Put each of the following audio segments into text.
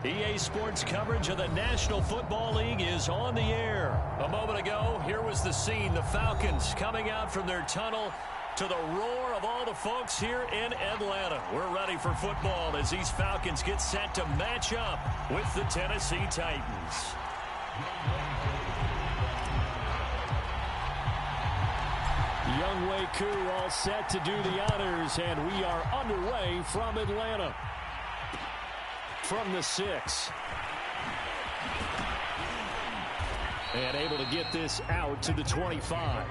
EA Sports coverage of the National Football League is on the air. A moment ago, here was the scene. The Falcons coming out from their tunnel to the roar of all the folks here in Atlanta. We're ready for football as these Falcons get set to match up with the Tennessee Titans. Younghoe Koo all set to do the honors, and we are underway from Atlanta. From the 6. And able to get this out to the 25.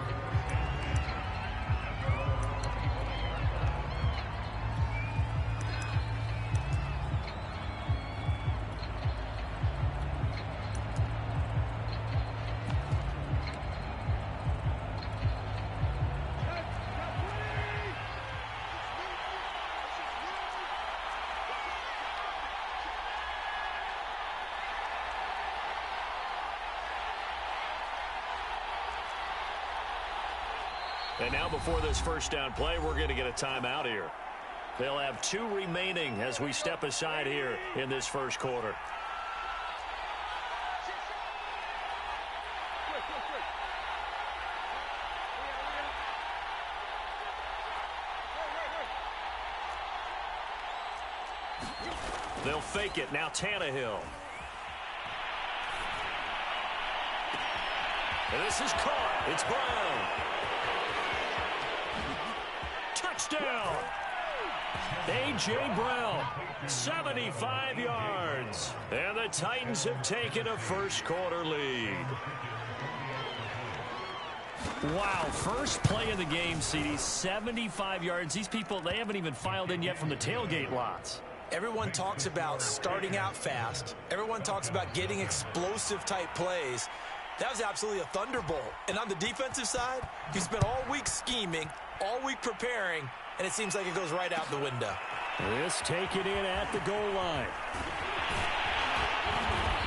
And now before this first down play, we're going to get a timeout here. They'll have 2 remaining as we step aside here in this first quarter. They'll fake it. Now Tannehill. And this is caught. It's Brown. Touchdown! A.J. Brown, 75 yards. And the Titans have taken a first quarter lead. Wow, first play of the game, CD, 75 yards. These people, they haven't even filed in yet from the tailgate lots. Everyone talks about starting out fast. Everyone talks about getting explosive type plays. That was absolutely a thunderbolt. And on the defensive side, you spent all week scheming, all week preparing, and it seems like it goes right out the window. This taken in at the goal line.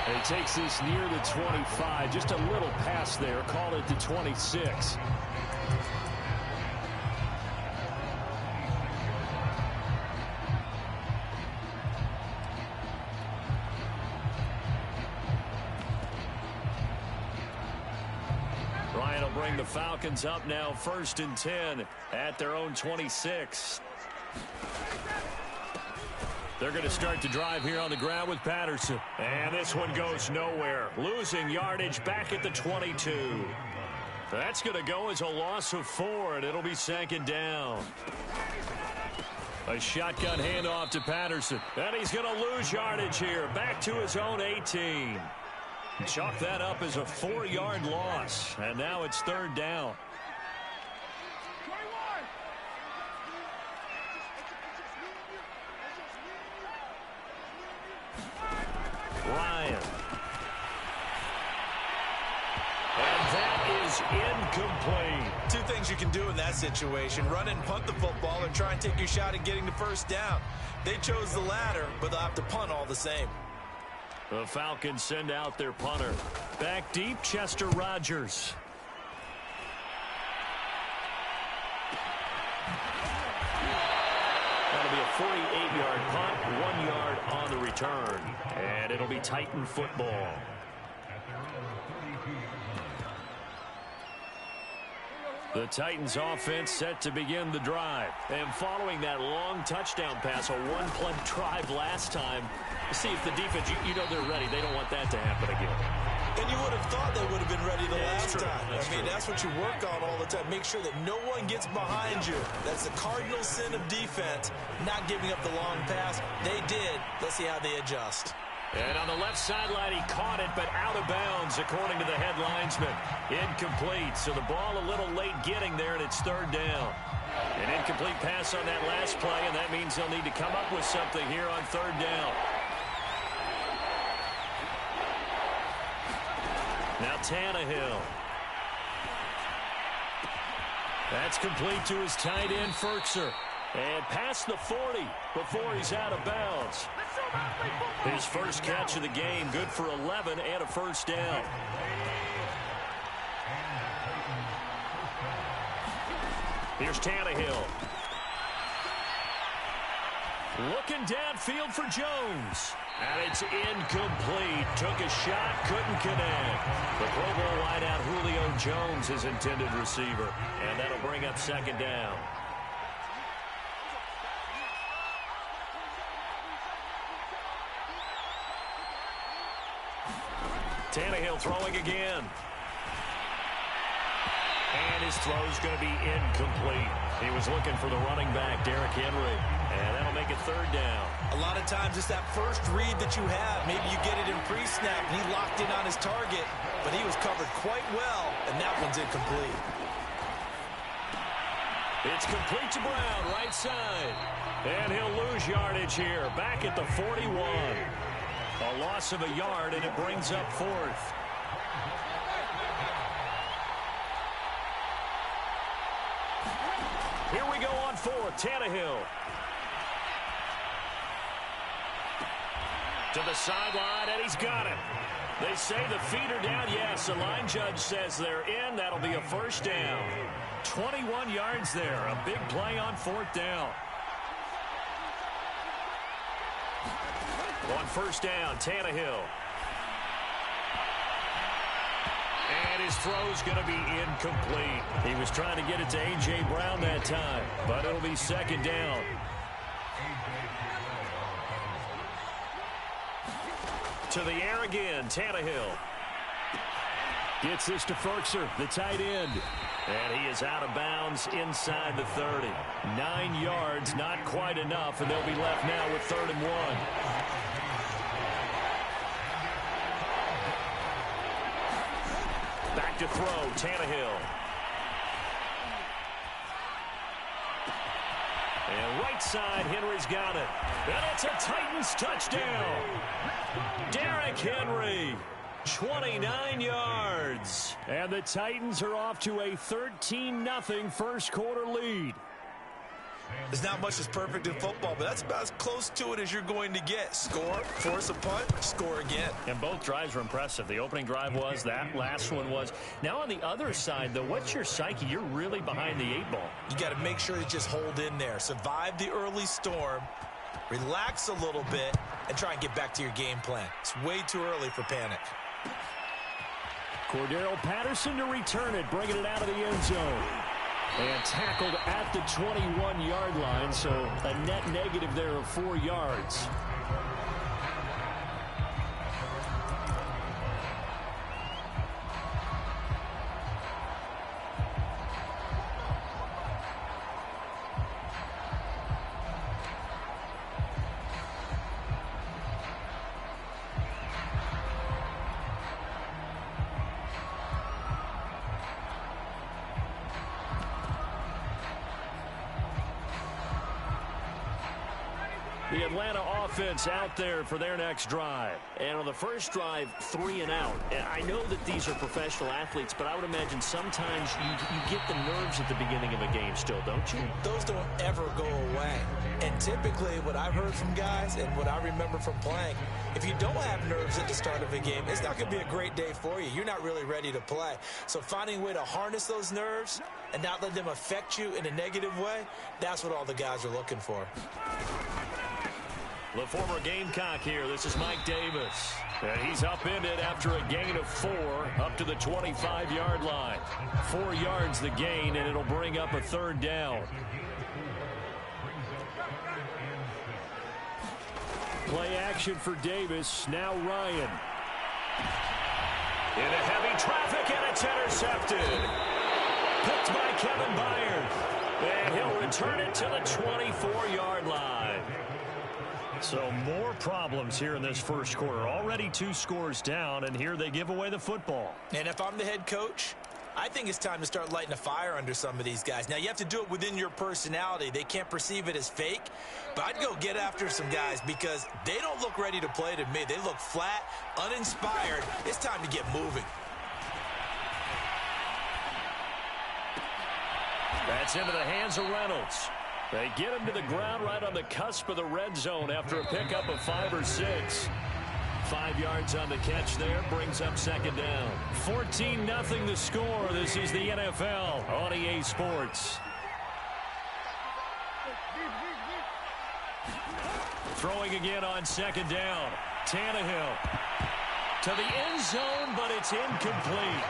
And he takes this near the 25. Just a little pass there. Call it the 26. Bring the Falcons up now, 1st and 10 at their own 26. They're going to start the drive here on the ground with Patterson. And this one goes nowhere. Losing yardage back at the 22. That's going to go as a loss of 4, and it'll be 2nd down. A shotgun handoff to Patterson. And he's going to lose yardage here. Back to his own 18. Chalk that up as a 4-yard loss. And now it's 3rd down. Ryan. And that is incomplete. 2 things you can do in that situation. Run and punt the football or try and take your shot at getting the first down. They chose the latter, but they'll have to punt all the same. The Falcons send out their punter. Back deep, Chester Rogers. That'll be a 48-yard punt, 1 yard on the return. And it'll be Titan football. The Titans offense set to begin the drive. And following that long touchdown pass, a 1-play drive last time, see if the defense, you know they're ready. They don't want that to happen again. And you would have thought they would have been ready the last time. That's what you work on all the time. Make sure that no one gets behind you. That's the cardinal sin of defense, not giving up the long pass. They did. Let's see how they adjust. And on the left sideline, he caught it, but out of bounds, according to the head linesman. Incomplete, so the ball a little late getting there, and it's 3rd down. An incomplete pass on that last play, and that means they'll need to come up with something here on 3rd down. Now Tannehill. That's complete to his tight end, Ferkser. And past the 40 before he's out of bounds. His first catch of the game, good for 11 and a first down. Here's Tannehill. Looking downfield for Jones. And it's incomplete. Took a shot, couldn't connect. The Pro Bowl wideout Julio Jones is intended receiver. And that'll bring up second down. Tannehill throwing again. And his throw's going to be incomplete. He was looking for the running back, Derrick Henry. And that'll make it third down. A lot of times it's that first read that you have. Maybe you get it in pre-snap and he locked in on his target, but he was covered quite well, and that one's incomplete. It's complete to Brown, right side. And he'll lose yardage here, back at the 41. A loss of a yard, and it brings up fourth. Here we go on fourth. Tannehill. To the sideline, and he's got it. They say the feet are down. Yes, the line judge says they're in. That'll be a first down. 21 yards there. A big play on fourth down. On first down, Tannehill. And his throw's going to be incomplete. He was trying to get it to A.J. Brown that time, but it'll be second down. To the air again, Tannehill. Gets this to Ferkser, the tight end. And he is out of bounds inside the 30. 9 yards, not quite enough, and they'll be left now with 3rd and 1. Back to throw, Tannehill. And right side, Henry's got it. And it's a Titans touchdown. Derrick Henry, 29 yards. And the Titans are off to a 13-0 first quarter lead. There's not much that's perfect in football, but that's about as close to it as you're going to get. Score, force a punt, score again. And both drives were impressive. The opening drive was, that last one was. Now on the other side, though, what's your psyche? You're really behind the 8 ball. You got to make sure you just hold in there. Survive the early storm, relax a little bit, and try and get back to your game plan. It's way too early for panic. Cordero Patterson to return it, bringing it out of the end zone. And tackled at the 21-yard line, so a net negative there of 4 yards. The Atlanta offense out there for their next drive. And on the first drive, 3 and out. I know that these are professional athletes, but I would imagine sometimes you get the nerves at the beginning of a game still, don't you? Those don't ever go away. And typically what I've heard from guys and what I remember from playing, if you don't have nerves at the start of a game, it's not going to be a great day for you. You're not really ready to play. So finding a way to harness those nerves and not let them affect you in a negative way, that's what all the guys are looking for. The former Gamecock here. This is Mike Davis. And he's upended after a gain of 4 up to the 25-yard line. 4 yards the gain, and it'll bring up a 3rd down. Play action for Davis. Now Ryan. Into heavy traffic, and it's intercepted. Picked by Kevin Byard. And he'll return it to the 24-yard line. So more problems here in this first quarter. Already 2 scores down, and here they give away the football. And if I'm the head coach, I think it's time to start lighting a fire under some of these guys. Now, you have to do it within your personality. They can't perceive it as fake. But I'd go get after some guys because they don't look ready to play to me. They look flat, uninspired. It's time to get moving. That's into the hands of Reynolds. They get him to the ground right on the cusp of the red zone after a pickup of 5 or 6. 5 yards on the catch there, brings up 2nd down. 14-0 the score. This is the NFL on EA Sports. Throwing again on second down. Tannehill to the end zone, but it's incomplete.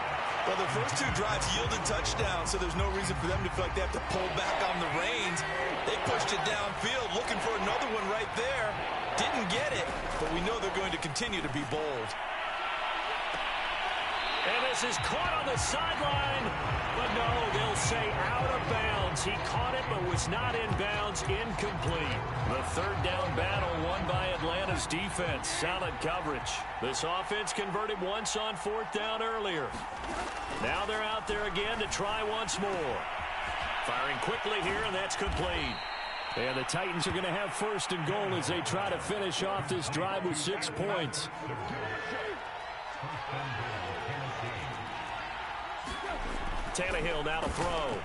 Well, the first two drives yielded touchdowns, so there's no reason for them to feel like they have to pull back on the reins. They pushed it downfield, looking for another one right there. Didn't get it, but we know they're going to continue to be bold. And this is caught on the sideline. But no, they'll say out of bounds. He caught it but was not in bounds. Incomplete. The third down battle won by Atlanta's defense. Solid coverage. This offense converted once on fourth down earlier. Now they're out there again to try once more. Firing quickly here, and that's complete. And the Titans are going to have first and goal as they try to finish off this drive with 6 points. Tannehill now to throw.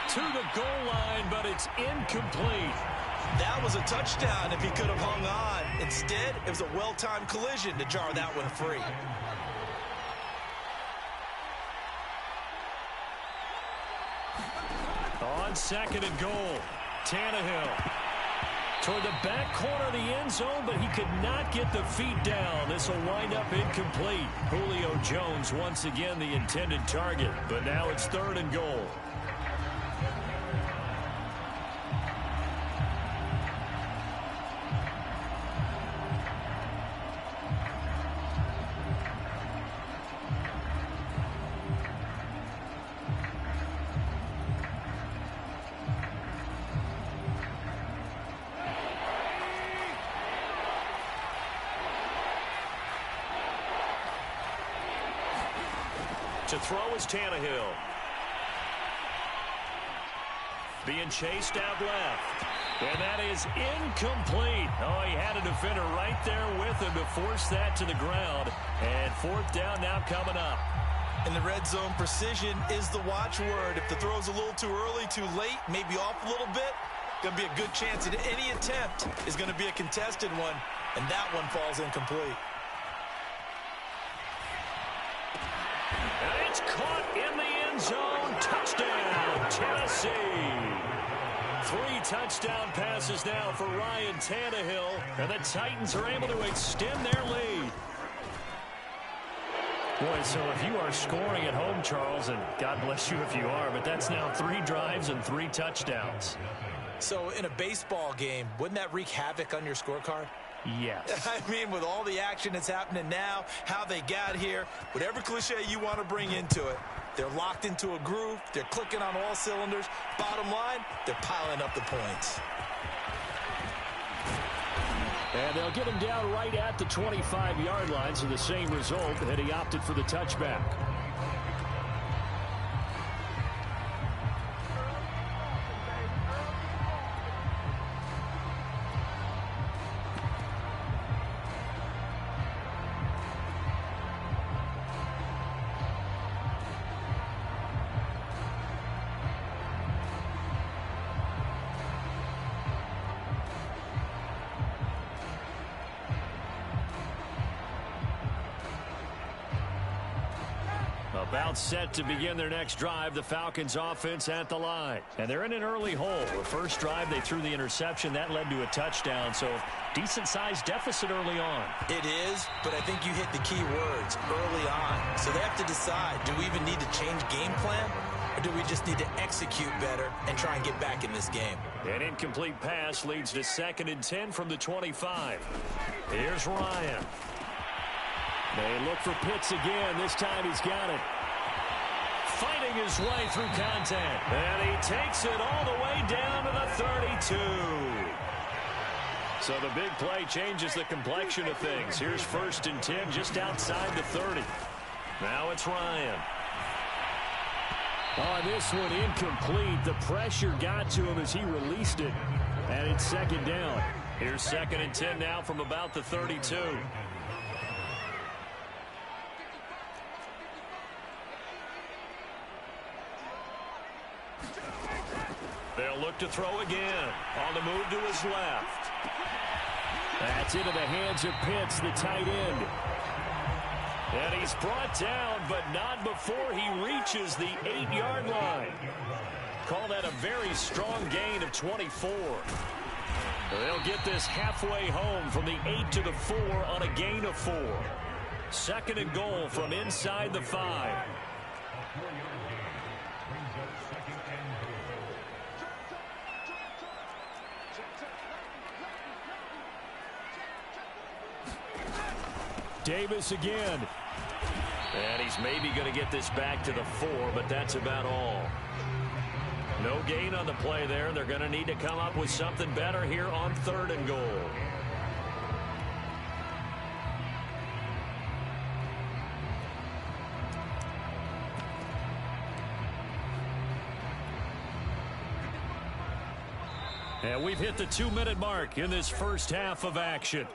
To the goal line, but it's incomplete. That was a touchdown if he could have hung on. Instead, it was a well-timed collision to jar that one free. On second and goal, Tannehill toward the back corner of the end zone, but he could not get the feet down. This will wind up incomplete. Julio Jones once again the intended target, but now it's third and goal. To throw is Tannehill. Being chased out left. And that is incomplete. Oh, he had a defender right there with him to force that to the ground. And fourth down now coming up. In the red zone, precision is the watchword. If the throw's a little too early, too late, maybe off a little bit, going to be a good chance that any attempt is going to be a contested one. And that one falls incomplete. And it's caught in the end zone. Touchdown, Tennessee. 3 touchdown passes now for Ryan Tannehill. And the Titans are able to extend their lead. Boy, so if you are scoring at home, Charles, and God bless you if you are, but that's now 3 drives and 3 touchdowns. So in a baseball game, wouldn't that wreak havoc on your scorecard? Yes. I mean, with all the action that's happening now, how they got here, whatever cliche you want to bring into it, they're locked into a groove, they're clicking on all cylinders. Bottom line, they're piling up the points. And they'll get him down right at the 25-yard line, so the same result, and he opted for the touchback. About set to begin their next drive, the Falcons offense at the line. And they're in an early hole. The first drive, they threw the interception. That led to a touchdown, so decent-sized deficit early on. It is, but I think you hit the key words, early on. So they have to decide, do we even need to change game plan, or do we just need to execute better and try and get back in this game? An incomplete pass leads to 2nd and 10 from the 25. Here's Ryan. They look for Pitts again. This time he's got it. Fighting his way through contact. And he takes it all the way down to the 32. So the big play changes the complexion of things. Here's 1st and 10 just outside the 30. Now it's Ryan. On this one, incomplete. The pressure got to him as he released it. And it's 2nd down. Here's 2nd and 10 now from about the 32. They'll look to throw again. On the move to his left. That's into the hands of Pitts, the tight end. And he's brought down, but not before he reaches the 8-yard line. Call that a very strong gain of 24. They'll get this halfway home from the 8 to the 4 on a gain of 4. 2nd and goal from inside the 5. Davis again. And he's maybe going to get this back to the 4, but that's about all. No gain on the play there. They're going to need to come up with something better here on 3rd and goal. And we've hit the 2-minute mark in this first half of action.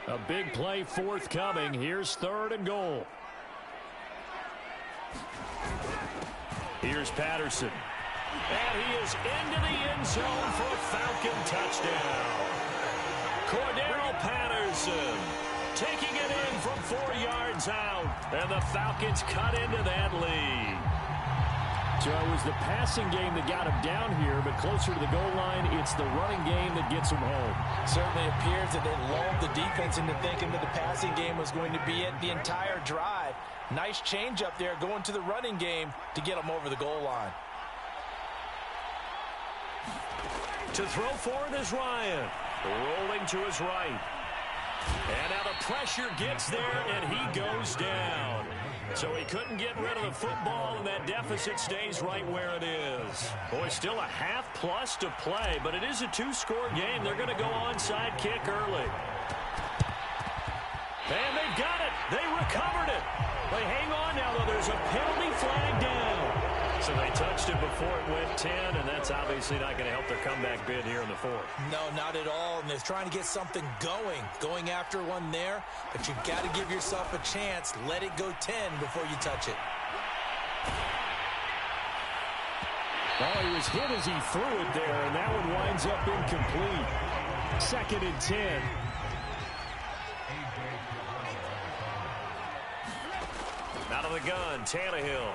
A big play forthcoming. Here's 3rd and goal. Here's Patterson. And he is into the end zone for a Falcon touchdown. Cordero Patterson taking it in from 4 yards out. And the Falcons cut into that lead. So it was the passing game that got him down here, but closer to the goal line, it's the running game that gets him home. Certainly appears that they lulled the defense into thinking that the passing game was going to be it the entire drive. Nice change up there going to the running game to get him over the goal line. To throw for it is Ryan. Rolling to his right. And now the pressure gets there, and he goes down. So he couldn't get rid of the football, and that deficit stays right where it is. Boy, still a half-plus to play, but it is a 2-score game. They're going to go onside kick early. And they've got it. They recovered it. They hang on now, though. There's a penalty flag down. So they touched it before it went 10, and that's obviously not going to help their comeback bid here in the 4th. No, not at all. And they're trying to get something going after one there. But you've got to give yourself a chance. Let it go 10 before you touch it. Oh, he was hit as he threw it there, and that one winds up incomplete. 2nd and 10. Out of the gun, Tannehill.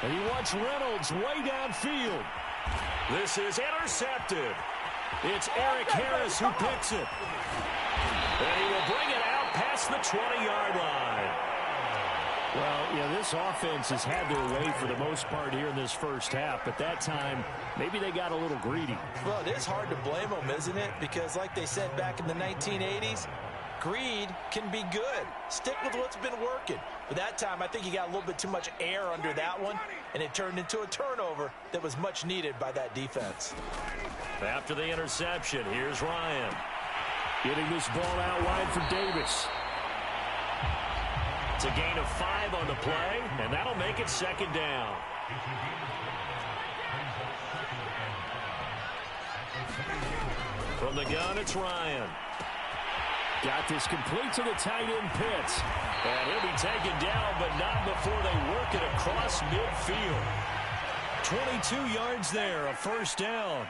And he wants Reynolds way downfield. This is intercepted. It's Eric Harris who picks it. And he will bring it out past the 20-yard line. Well, yeah, this offense has had their way for the most part here in this first half. But that time, maybe they got a little greedy. Well, it is hard to blame them, isn't it? Because like they said back in the 1980s, greed can be good. Stick with what's been working. But that time, I think he got a little bit too much air under that one, and it turned into a turnover that was much needed by that defense. After the interception, here's Ryan. Getting this ball out wide for Davis. It's a gain of 5 on the play, and that'll make it 2nd down. From the gun, it's Ryan. Got this complete to the tight end Pitts. And he'll be taken down, but not before they work it across midfield. 22 yards there, a 1st down.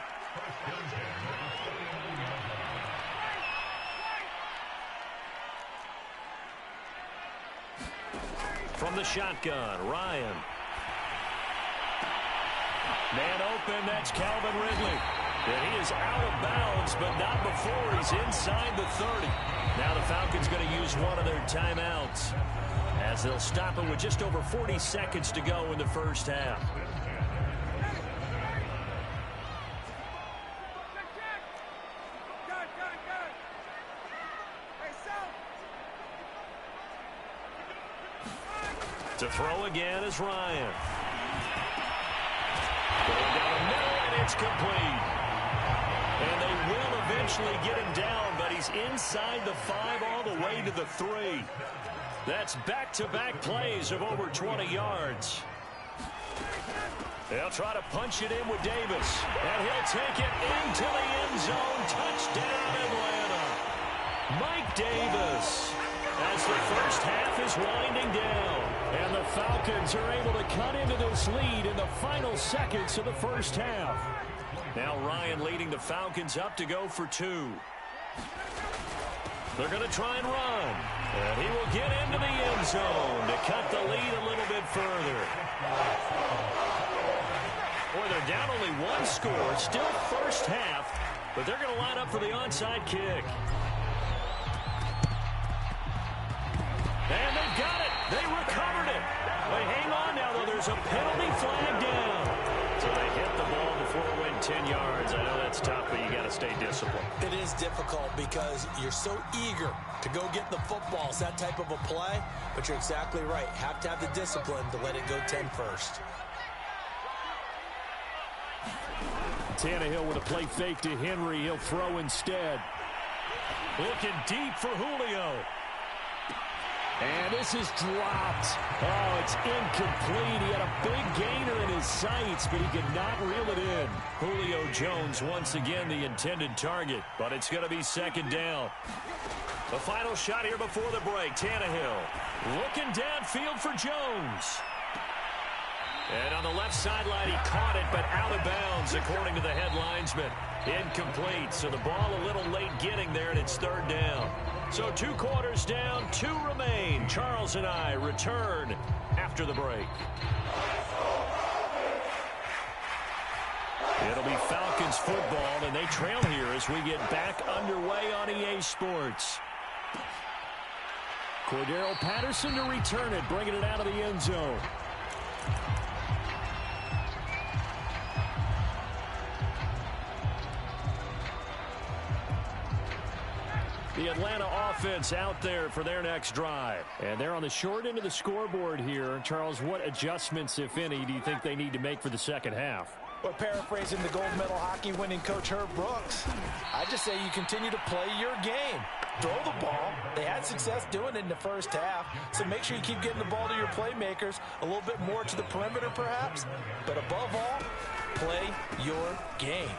From the shotgun, Ryan. Man open, that's Calvin Ridley. And he is out of bounds, but not before he's inside the 30. Now the Falcons going to use one of their timeouts as they'll stop it with just over 40 seconds to go in the first half. To throw again is Ryan. Going down the middle, and it's complete. And they will eventually get him down, but he's inside the 5 all the way to the 3. That's back-to-back plays of over 20 yards. They'll try to punch it in with Davis. And he'll take it into the end zone. Touchdown, Atlanta. Mike Davis. As the first half is winding down. And the Falcons are able to cut into this lead in the final seconds of the first half. Now Ryan leading the Falcons up to go for 2. They're going to try and run. And he will get into the end zone to cut the lead a little bit further. Boy, they're down only one score. Still first half, but they're going to line up for the onside kick. And they've got it. They recovered it. They hang on now, though. There's a penalty flag down. So they hit the ball before it went 10 yards. I know that's tough, but you got to stay disciplined. It is difficult because you're so eager to go get the football. It's that type of a play, but you're exactly right. Have to have the discipline to let it go 10 first. Tannehill with a play fake to Henry. He'll throw instead. Looking deep for Julio. And this is dropped. Oh, it's incomplete. He had a big gainer in his sights, but he could not reel it in. Julio Jones once again the intended target, but it's going to be second down. The final shot here before the break. Tannehill looking downfield for Jones. And on the left sideline, he caught it, but out of bounds, according to the head linesman. Incomplete, so the ball a little late getting there, and it's third down. So 2 quarters down, 2 remain. Charles and I return after the break. It'll be Falcons football, and they trail here as we get back underway on EA Sports. Cordero Patterson to return it, bringing it out of the end zone. The Atlanta offense out there for their next drive. And they're on the short end of the scoreboard here. Charles, what adjustments, if any, do you think they need to make for the second half? Well, paraphrasing the gold medal hockey winning coach Herb Brooks, I just say you continue to play your game. Throw the ball. They had success doing it in the first half, so make sure you keep getting the ball to your playmakers, a little bit more to the perimeter perhaps, but above all, play your game.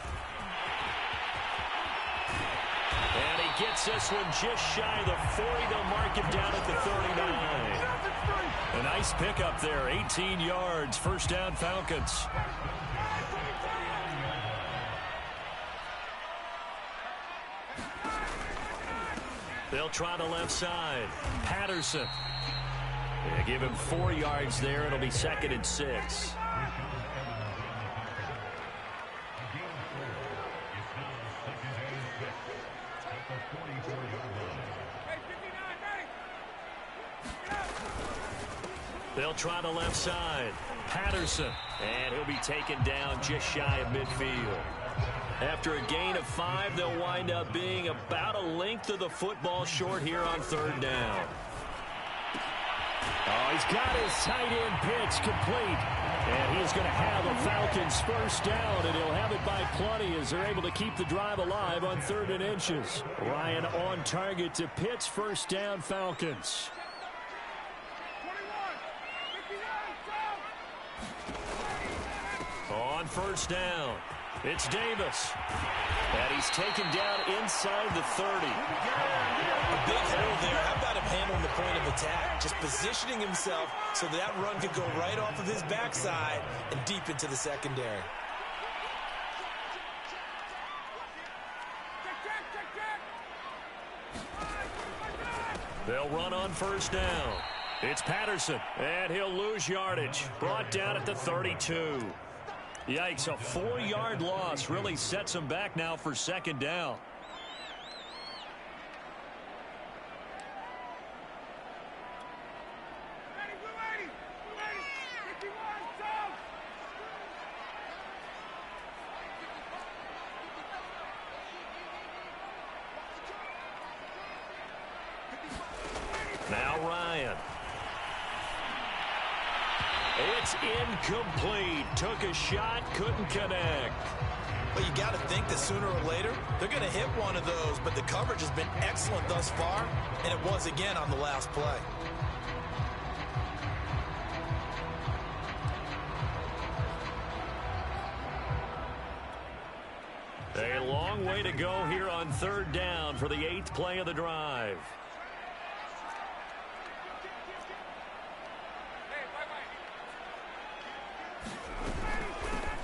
And he gets this one just shy of the 40. They'll mark him down at the 39. A nice pickup there, 18 yards, first down Falcons. They'll try the left side. Patterson. They give him 4 yards there. It'll be second and 6. They'll try the left side. Patterson. And he'll be taken down just shy of midfield. After a gain of 5, they'll wind up being about a length of the football short here on third down. Oh, he's got his tight end pitch complete. And he's going to have a Falcons first down, and he'll have it by plenty as they're able to keep the drive alive on 3rd and inches. Ryan on target to Pitts, first down Falcons. On first down, it's Davis. And he's taken down inside the 30. A big hole there. How about him handling the point of attack? Just positioning himself so that run could go right off of his backside and deep into the secondary. They'll run on first down. It's Patterson, and he'll lose yardage. Brought down at the 32. Yikes, a 4-yard loss really sets him back now for second down. Now Ryan. It's incomplete. Took a shot, couldn't connect. Well, you got to think that sooner or later, they're going to hit one of those, but the coverage has been excellent thus far, and it was again on the last play. A long way to go here on third down for the 8th play of the drive.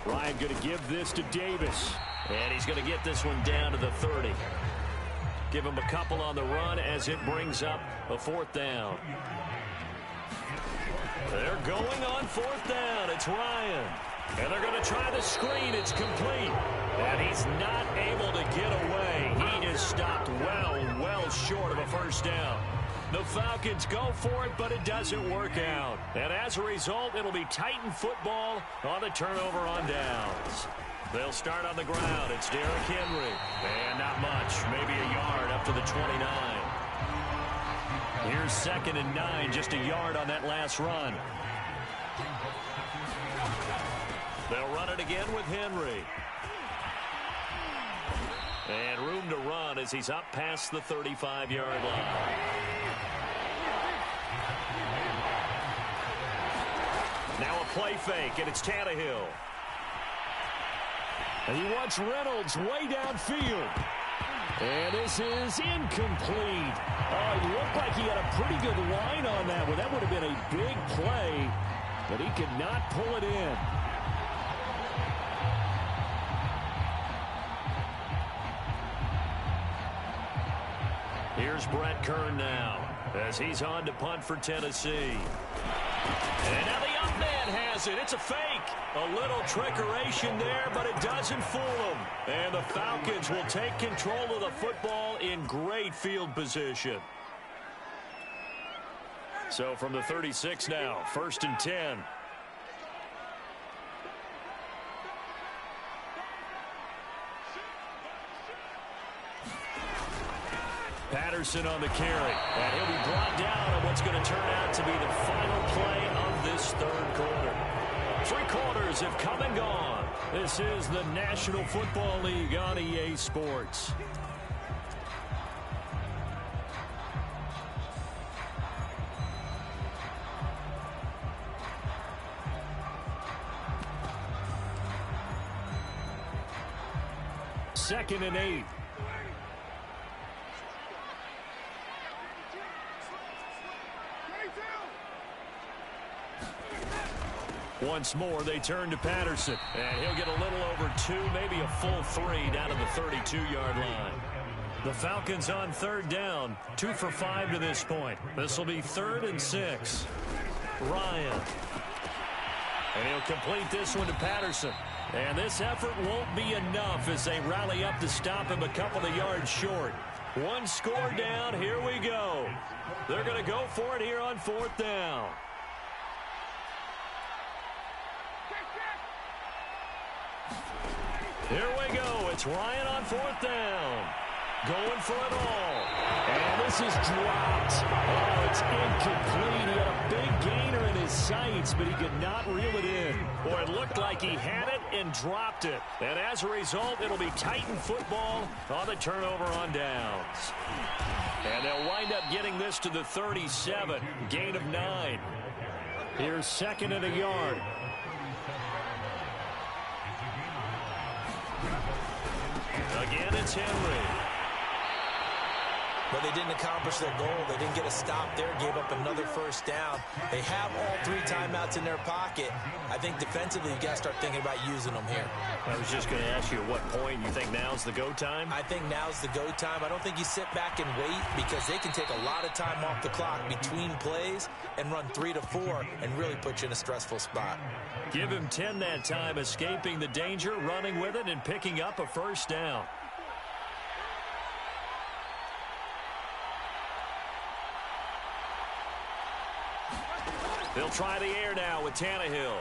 Ryan going to give this to Davis. And he's going to get this one down to the 30. Give him a couple on the run as it brings up a 4th down. They're going on 4th down. It's Ryan. And they're going to try the screen. It's complete. And he's not able to get away. He is stopped well short of a first down. The Falcons go for it, but it doesn't work out. And as a result, it'll be Titan football on the turnover on downs. They'll start on the ground. It's Derrick Henry. And not much. Maybe a yard up to the 29. Here's 2nd and 9. Just a yard on that last run. They'll run it again with Henry. And room to run as he's up past the 35-yard line. Now a play fake, and it's Tannehill. And he wants Reynolds way downfield. And this is incomplete. Oh, he looked like he had a pretty good line on that one. That would have been a big play, but he could not pull it in. Here's Brett Kern now as he's on to punt for Tennessee. And now the up man has it. It's a fake. A little trickeration there, but it doesn't fool him. And the Falcons will take control of the football in great field position. So from the 36 now, 1st and 10. Patterson on the carry. And he'll be brought down on what's going to turn out to be the final play of this 3rd quarter. 3 quarters have come and gone. This is the National Football League on EA Sports. Second and 8. Once more, they turn to Patterson. And he'll get a little over 2, maybe a full 3 down to the 32-yard line. The Falcons on 3rd down, 2 for 5 to this point. This will be 3rd and 6. Ryan. And he'll complete this one to Patterson. And this effort won't be enough as they rally up to stop him a couple of yards short. 1 score down. Here we go. They're going to go for it here on 4th down. Here we go. It's Ryan on 4th down. Going for it all. And this is dropped. Oh, it's incomplete. He had a big gainer in his sights, but he could not reel it in. Boy, it looked like he had it and dropped it. And as a result, it'll be Titan football on the turnover on downs. And they'll wind up getting this to the 37. Gain of 9. Here's 2nd and a yard. Again, it's Henry. But they didn't accomplish their goal. They didn't get a stop there, gave up another 1st down. They have all 3 timeouts in their pocket. I think defensively, you got to start thinking about using them here. I was just going to ask you at what point you think now's the go time? I think now's the go time. I don't think you sit back and wait because they can take a lot of time off the clock between plays and run 3 to 4 and really put you in a stressful spot. Give him 10 that time, escaping the danger, running with it, and picking up a 1st down. They'll try the air now with Tannehill.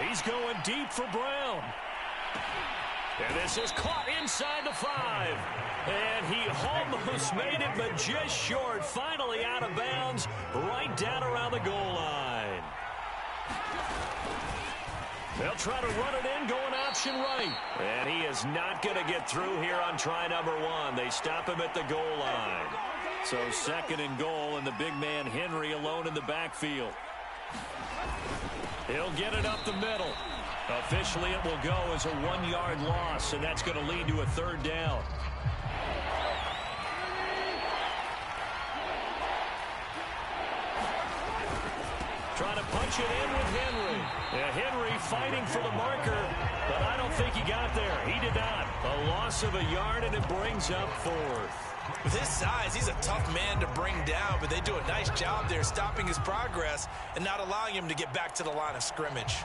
He's going deep for Brown. And this is caught inside the 5. And he almost made it, but just short. Finally out of bounds, right down around the goal line. They'll try to run it in, going option right. And he is not going to get through here on try number 1. They stop him at the goal line. So 2nd and goal, and the big man Henry alone in the backfield. He'll get it up the middle. Officially, it will go as a 1-yard loss, and that's going to lead to a 3rd down. Trying to punch it in with Henry. Yeah, Henry fighting for the marker, but I don't think he got there. He did not. A loss of a yard, and it brings up 4th. With his size, he's a tough man to bring down, but they do a nice job there stopping his progress and not allowing him to get back to the line of scrimmage.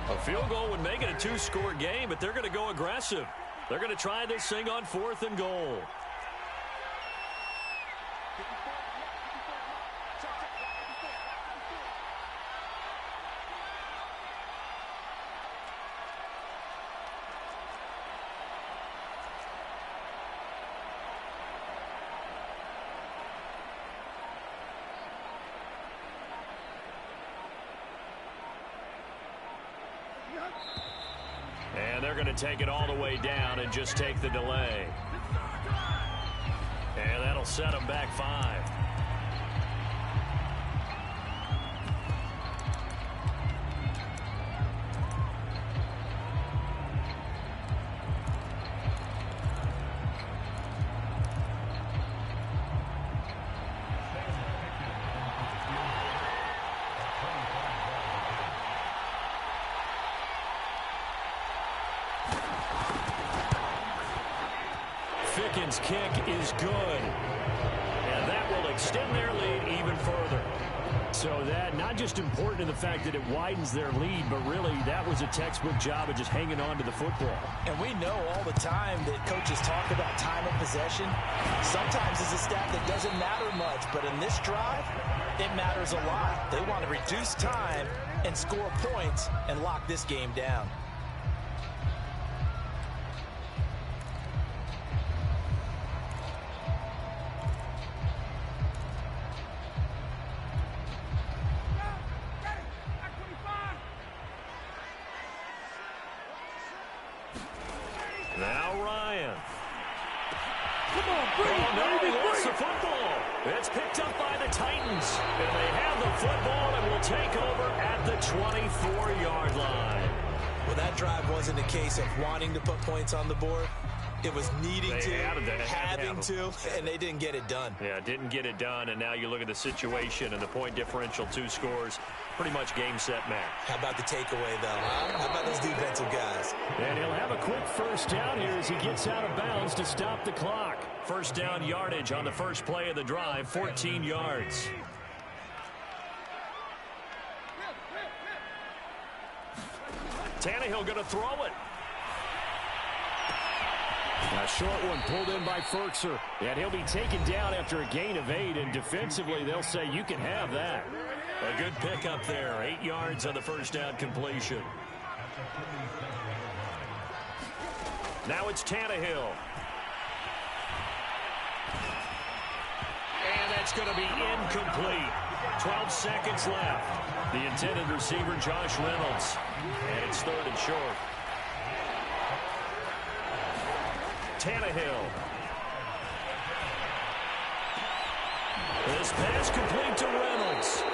A field goal would make it a 2-score game, but they're going to go aggressive. They're going to try this thing on 4th and goal. And they're going to take it all the way down and just take the delay. And that'll set them back 5. Ficken's kick is good. And that will extend their lead even further. So that not just important in the fact that it widens their lead, but really that was a textbook job of just hanging on to the football. And we know all the time that coaches talk about time of possession. Sometimes it's a stat that doesn't matter much, but in this drive, it matters a lot. They want to reduce time and score points and lock this game down. Now Ryan. Come on, bring it, baby, bring the football. It's picked up by the Titans. And they have the football and will take over at the 24-yard line. Well, that drive wasn't a case of wanting to put points on the board. It was needing to, having to, and they didn't get it done. Yeah, didn't get it done, and now you look at the situation and the point differential, 2 scores, pretty much game, set, match. How about the takeaway, though, huh? How about those defensive guys? And he'll have a quick first down here as he gets out of bounds to stop the clock. First down yardage on the first play of the drive, 14 yards. Tannehill going to throw it. A short one pulled in by Ferkser. And he'll be taken down after a gain of 8. And defensively, they'll say you can have that. A good pickup there. 8 yards on the first down completion. Now it's Tannehill. And that's going to be incomplete. 12 seconds left. The intended receiver, Josh Reynolds. And it's 3rd and short. Tannehill. This pass complete to Reynolds.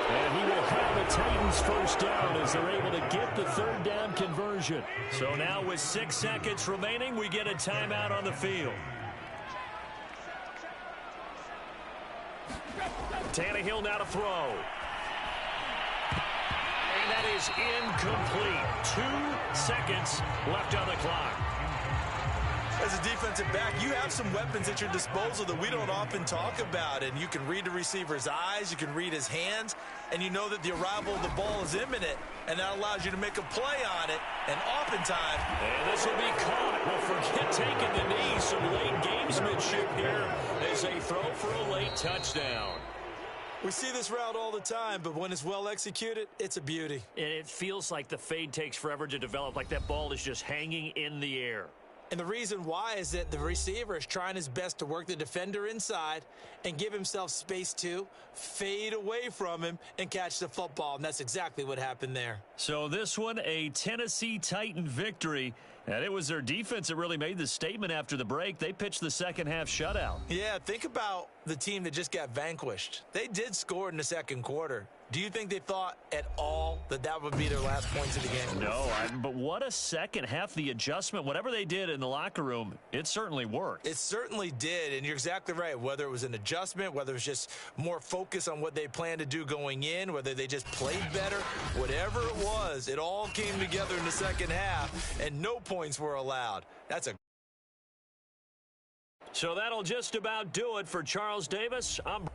And he will have the Titans first down as they're able to get the 3rd down conversion. So now with 6 seconds remaining, we get a timeout on the field. Tannehill now to throw. And that is incomplete. 2 seconds left on the clock. As a defensive back, you have some weapons at your disposal that we don't often talk about. And you can read the receiver's eyes, you can read his hands, and you know that the arrival of the ball is imminent. And that allows you to make a play on it. And oftentimes... And this will be caught. Well, forget taking the knee. Some late gamesmanship here as they throw for a late touchdown. We see this route all the time, but when it's well executed, it's a beauty. And it feels like the fade takes forever to develop, like that ball is just hanging in the air. And the reason why is that the receiver is trying his best to work the defender inside and give himself space to fade away from him and catch the football. And that's exactly what happened there. So this one, a Tennessee Titan victory. And it was their defense that really made the statement after the break. They pitched the second half shutout. Yeah, think about the team that just got vanquished. They did score in the second quarter. Do you think they thought at all that that would be their last points of the game? No, but what a second half. The adjustment, whatever they did in the locker room, it certainly worked. It certainly did, and you're exactly right. Whether it was an adjustment, whether it was just more focus on what they planned to do going in, whether they just played better, whatever it was, it all came together in the second half, and no points were allowed. So that'll just about do it for Charles Davis. I'm